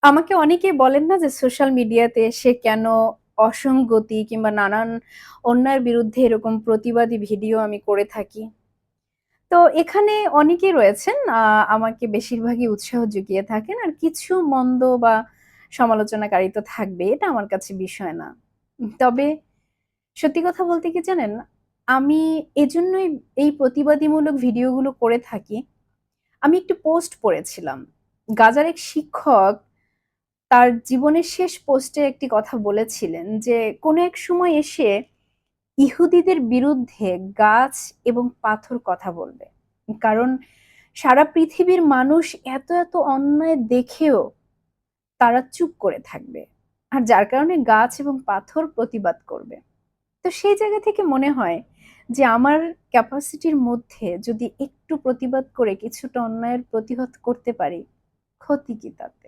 আমাকে অনেকেই বলেন না যে সোশ্যাল মিডিয়াতে এসে কেন অসঙ্গতি কিংবা নানান অন্যায়ের বিরুদ্ধে এরকম প্রতিবাদী ভিডিও আমি করে থাকি। তো এখানে অনেকেই রয়েছেন আমাকে বেশিরভাগই উৎসাহ জুগিয়ে থাকেন। আর কিছু মন্দ বা সমালোচনাকারী তো থাকবেই। এটা আমার কাছে বিষয় না। তবে সত্যি কথা বলতে কি জানেন? আমি এজন্যই এই প্রতিবাদীমূলক ভিডিওগুলো করে থাকি। আমি একটি পোস্ট পড়েছিলাম। গাজার এক শিক্ষক তার জীবনের শেষ পোস্টে একটি কথা বলেছিলেন যে, কোনো এক সময় এসে ইহুদিদের বিরুদ্ধে গাছ এবং পাথর কথা বলবে। কারণ সারা পৃথিবীর মানুষ এত অন্যায় দেখেও তারা চুপ করে থাকবে। আর যার কারণে গাছ এবং পাথর প্রতিবাদ করবে। তো সেই জায়গা থেকে মনে হয় যে আমার ক্যাপাসিটির মধ্যে যদি একটু প্রতিবাদ করে কিছুটা অন্যায়ের প্রতিহত করতে পারি, ক্ষতি কি তাতে?